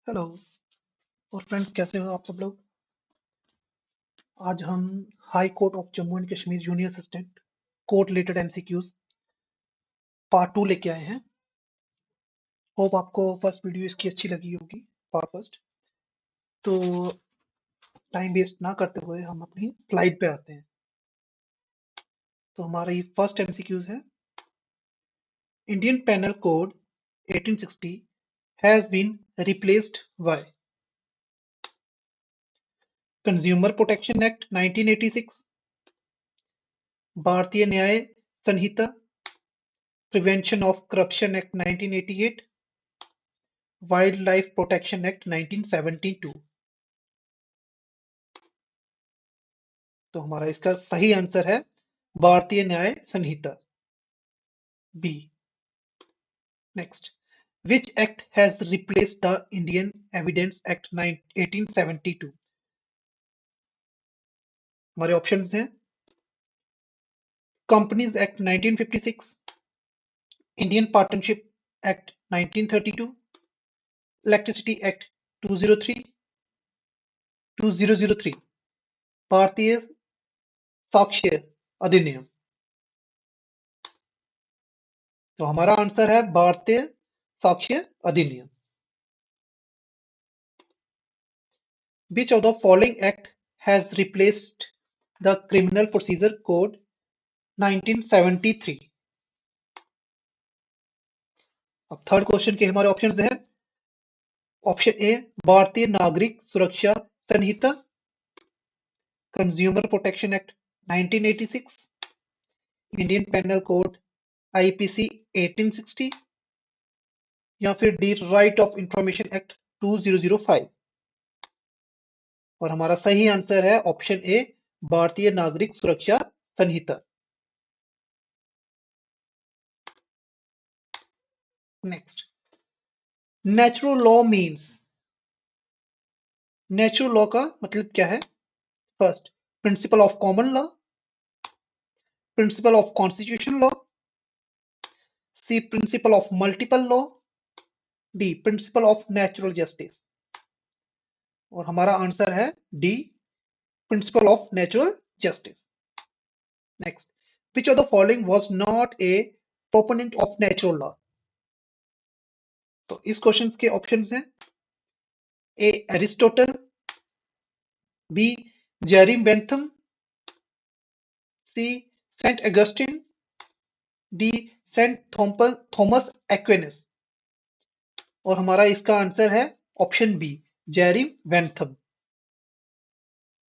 Hello और friends, कैसे हो आप सब लोग। आज हम high court of Jammu and Kashmir junior assistant court related MCQs part 2 लेके आए हैं। होप आपको फर्स्ट वीडियो इसकी अच्छी लगी होगी, पार्ट फर्स्ट। तो टाइम वेस्ट ना करते हुए हम अपनी स्लाइड पे आते हैं। तो हमारा ये फर्स्ट एमसीक्यूज है। Indian penal code 1860 has been replaced by consumer protection act 1986, Bharatiya Nyaya Sanhita, prevention of corruption act 1988, wild life protection act 1972। तो हमारा इसका सही आंसर है Bharatiya Nyaya Sanhita, B. Next, which act has replaced the Indian evidence act 1872। हमारे options हैं companies act 1956, Indian partnership act 1932, electricity act 2003, Bharatiya साक्ष्य अधिनियम। तो हमारा आंसर है भारतीय साक्ष्य अधिनियम। Which of the following act has replaced the Criminal Procedure Code 1973? अब थर्ड क्वेश्चन के हमारे ऑप्शंस हैं। Option A Bharatiya Nagarik Suraksha Sanhita, consumer protection act 1986, Indian penal code IPC 1860, या फिर D right of information act 2005। और हमारा सही आंसर है option A Bharatiya Nagarik Suraksha Sanhita. Next, natural law means, natural law का मतलब क्या है। First, principle of common law, principle of constitution law, C principle of multiple law, D principle of natural justice. और हमारा आंसर है D principle of natural justice. Next, which of the following was not a proponent of natural law. तो इस question के options हैं A Aristotle, B Jeremy Bentham, C Saint Augustine, D Saint Thomas Aquinas. और हमारा इसका answer है option B Jeremy Bentham.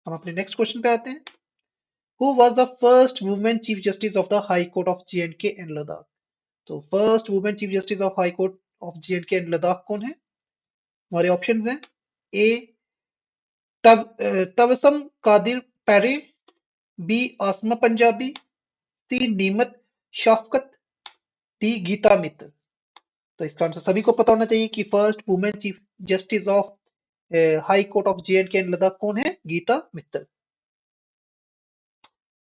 हम अपने नेक्स्ट क्वेश्चन पे आते हैं। Who was the first women chief justice of the high court of J&K and Ladakh. तो first women chief justice of high court of J&K and Ladakh कौन है। हमारे ऑप्शंस हैं A Tabassum Qadir Parray, B Asma Punjabi, C Neemat Shafqat, D Gita Mittal. तो इसका आंसर सभी को पता होना चाहिए कि first women chief justice of high court of J&K and Ladakh कौन है, गीता मित्तल।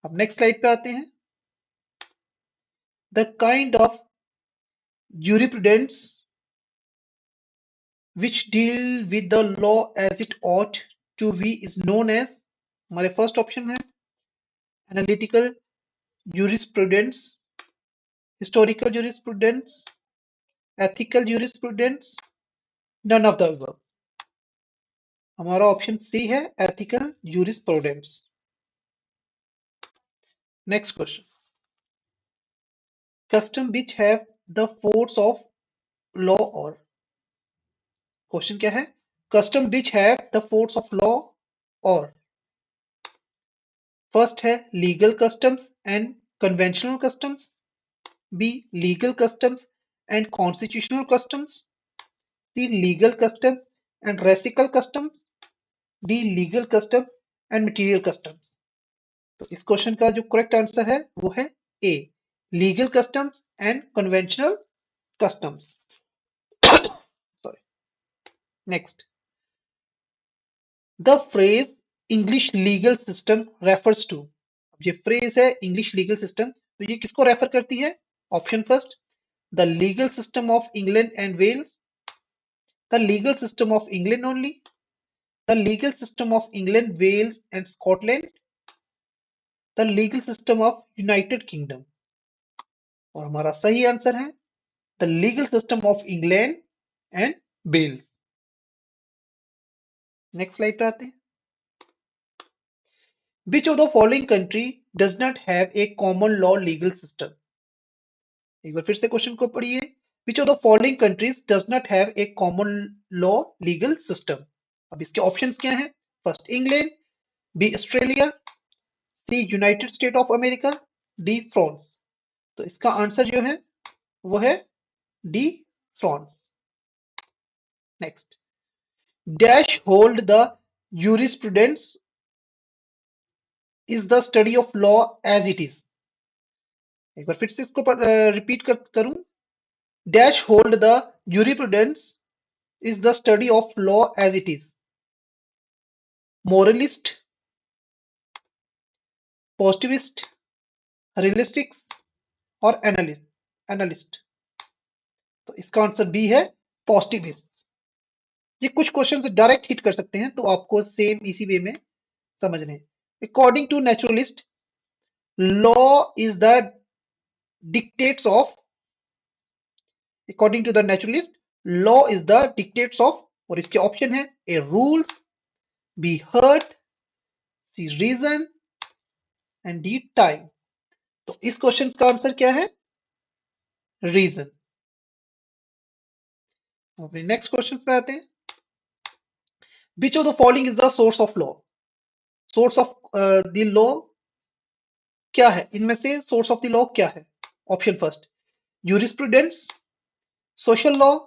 अब नेक्स्ट स्लाइड पे आते हैं। The kind of jurisprudence which deal with the law as it ought to be is known as। हमारे फर्स्ट ऑप्शन है analytical jurisprudence, historical jurisprudence, ethical jurisprudence, none of the above। हमारा option C है ethical jurisprudence। Next question, custom which have the force of law or। Question क्या है, custom which have the force of law or। First है legal customs and conventional customs, B legal customs and constitutional customs, C legal customs and racial customs, D legal customs and material customs. तो इस question का जो correct answer है वो है A legal customs and conventional customs. Sorry. Next, the phrase English legal system refers to. ये phrase है English legal system, तो ये किसको रेफर करती है। Option first, the legal system of England and Wales, the legal system of England only, the legal system of England, Wales and Scotland, the legal system of United Kingdom। और हमारा सही answer है the legal system of England and Wales। Next slide पे आते हैं। Which of the following country does not have a common law legal system? एक बार फिर से क्वेश्चन को पढ़िए। Which of the following countries does not have a common law legal system? अब इसके ऑप्शंस क्या हैं? First England, B Australia, C United State of America, D France. तो इसका आंसर जो है वो है D France. Next, dash hold the jurisprudence is the study of law as it is. एक बार फिर से इसको रिपीट करूं। Dash hold the jurisprudence is the study of law as it is. Moralist, positivist, realistic और analyst. तो इसका answer B है पॉजिटिविस्ट। ये कुछ क्वेश्चन डायरेक्ट हिट कर सकते हैं, तो आपको सेम इसी वे में समझने। According to naturalist, law is the dictates of, according to the naturalist, law is the dictates of, और इसके ऑप्शन है A rule, B hurt, C reason and D time. तो इस क्वेश्चन का आंसर क्या है? रीजन। नेक्स्ट क्वेश्चन पे आते हैं। Which of the following is the source of law? Source of the law क्या है? इनमें से सोर्स ऑफ द लॉ क्या है? Option first, jurisprudence, social law,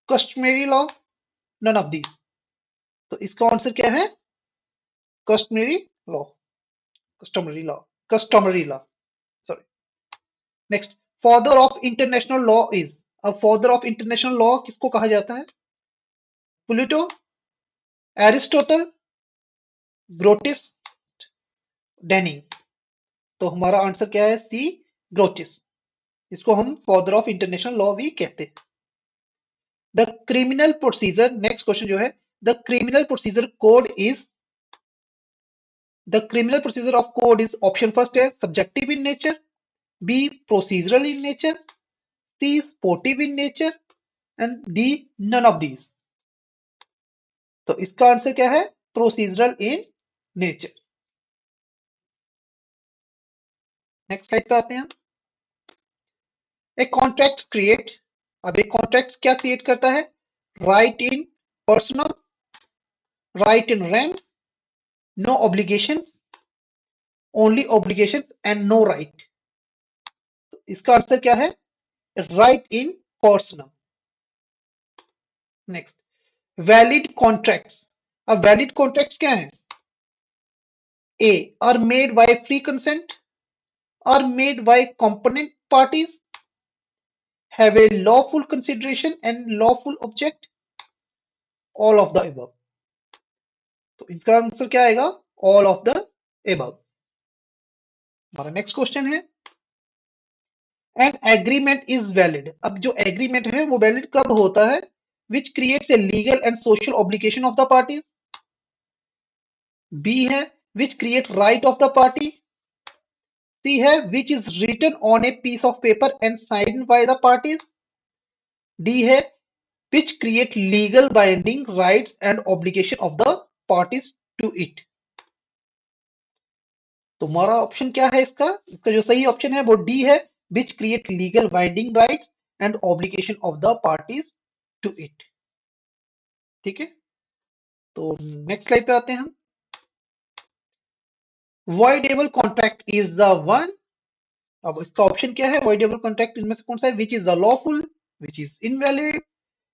customary law, none of these. तो इसका आंसर क्या है? Customary law, customary law, sorry. Next, father of international law is. अब फादर ऑफ इंटरनेशनल लॉ किसको कहा जाता है? Pluto, Aristotle, Grotius, Denning. तो हमारा आंसर क्या है? सी, ग्रोटिस। इसको हम फादर ऑफ इंटरनेशनल लॉ भी कहते हैं। The criminal procedure, next question जो है, the criminal procedure code is, the criminal procedure of code is, option first है subjective in nature, B procedural in nature, C sportive in nature and D none of these. तो इसका answer क्या है? Procedural in nature. Next slide पे आते हैं। A contract create, अब एक कॉन्ट्रैक्ट क्या क्रिएट करता है? Right in personal, right in rent, no obligation, only obligation and no right. तो इसका आंसर क्या है? Right in personal. Next, valid contracts. अब वैलिड कॉन्ट्रैक्ट्स क्या है? A are made by free consent, are made by component parties, have a lawful consideration and lawful object, all of the above। तो इसका answer क्या आएगा? all of the above। हमारा next question है, an agreement is valid. अब जो agreement है वो वैलिड कब होता है? Which creates a legal and social obligation of the parties. B है which create right of the party, C है which is written on a piece of paper and signed by the parties, D है which create legal binding rights and obligation of the parties to it। तो हमारा option क्या है इसका? इसका जो सही ऑप्शन है वो डी है, which create legal binding rights and obligation of the parties to it। ठीक है, तो नेक्स्ट स्लाइड पे आते हैं हम। voidable contract is the one, अब इसका ऑप्शन क्या है? voidable contract इनमें से कौन सा है? which is the lawful, which is invalid,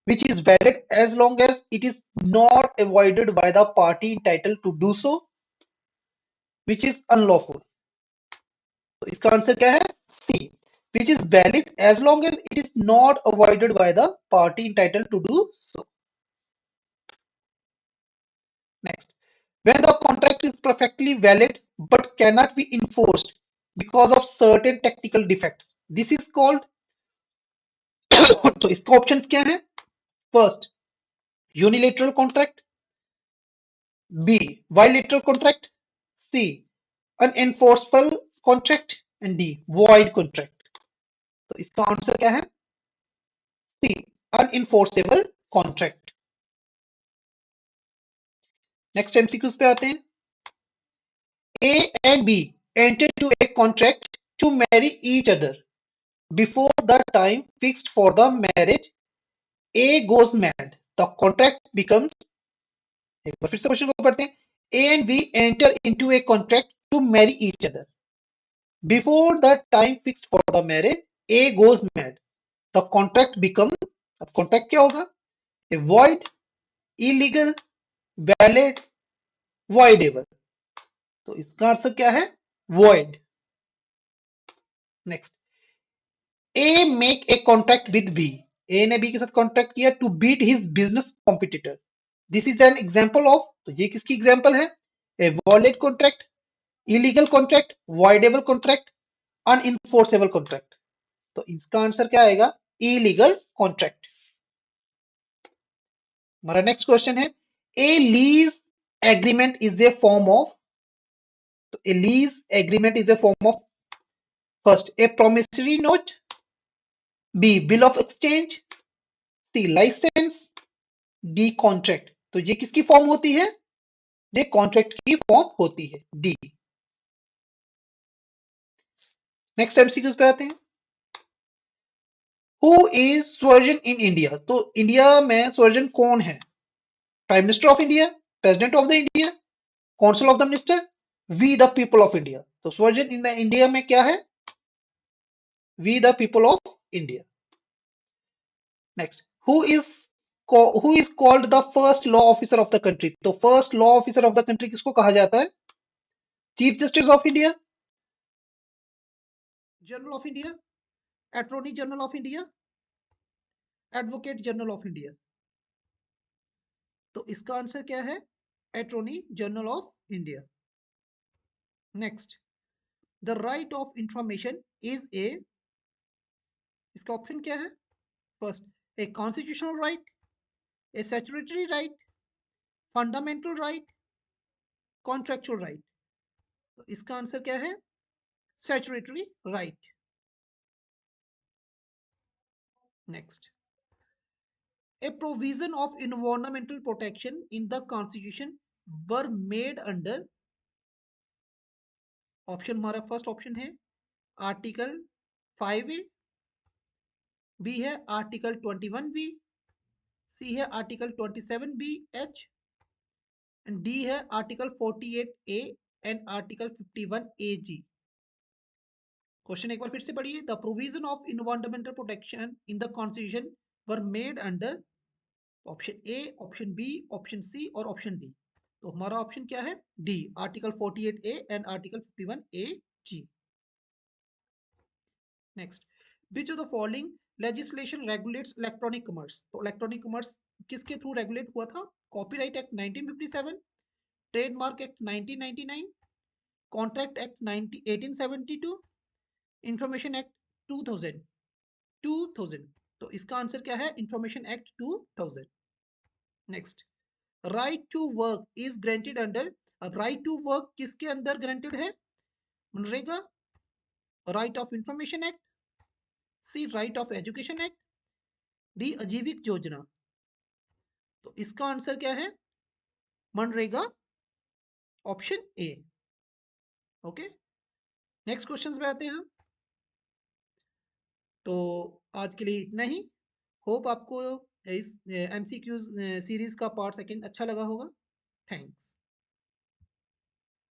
which is valid as long as it is not avoided by the party entitled to do so, which is unlawful। तो इसका आंसर क्या है? सी, which is valid as long as it is not avoided by the party entitled to do so। Next, when the contract is perfectly valid but cannot be enforced because of certain technical defects, this is called तो इसका option क्या है? First, unilateral contract, B bilateral contract, C unenforceable contract and D void contract. तो इसका answer क्या है? C unenforceable contract. Next MCQs पे आते हैं। A and B enter into a contract to marry each other. Before the time fixed for the marriage, A goes mad. The contract becomes, एक बार फिर से क्वेश्चन को पढ़ते हैं। A and B enter into a contract to marry each other. Before the time fixed for the marriage, A goes mad. The contract becomes, अब contract क्या होगा? A void, illegal, valid, voidable. तो इसका answer क्या है? void. Next, A make a contract with B. A ने B के साथ कॉन्ट्रैक्ट किया to beat his business competitor. This is an example of, तो ये किसकी एग्जाम्पल है? A valid contract, illegal contract, voidable contract, unenforceable contract. तो इसका आंसर क्या आएगा? Illegal contract. हमारा नेक्स्ट क्वेश्चन है, a lease agreement is a form of, तो a lease agreement is a form of, first A promissory note, B bill of exchange, C licence, D contract. तो ये किसकी form होती है? ये contract की फॉर्म होती है, डी। नेक्स्ट एमसीक्यू पे आते हैं। Who is sovereign in India? तो इंडिया में सर्जन कौन है? Prime minister of India, president of the India, council of the minister, we the people of India. तो सर्जन इन द इंडिया में क्या है? We the people of India. Next, who is called the first law officer of the country? तो first law officer of the country किसको कहा जाता है? Chief justice of India, general of India, attorney general of India, advocate general of India. तो इसका answer क्या है? Attorney general of India. Next, the right of information is a, इसका option क्या है? First, a constitutional right, A statutory right, fundamental right, contractual right. तो इसका answer क्या है? Statutory right. Next, a provision of environmental protection in the constitution were made under, option हमारा first option है article 5A, B है article 21B, C है article 27BH and D है article 48A and article 51AG। Question एक बार फिर से पढ़िए। The provision of environmental protection in the constitution were made under, option A, option B, option C और option D. तो हमारा ऑप्शन क्या है? D, article 48A and article 51AG। Next, which of the following legislation regulates electronic commerce? तो electronic commerce किसके through regulate हुआ था? Copyright act 1957, trademark act 1999, contract act 1872, information act 2000। तो इसका आंसर क्या है? Information act 2000। Next, right to work is granted under, अब right to work किसके अंदर ग्रांटेड है? MNREGA, right of information act, C right of education act, D Aajeevika Yojana. तो इसका आंसर क्या है? MNREGA, option A. Okay, next question पे आते हैं हम। तो आज के लिए इतना ही। होप आपको इस एमसीक्यूज सीरीज का पार्ट सेकंड अच्छा लगा होगा। थैंक्स।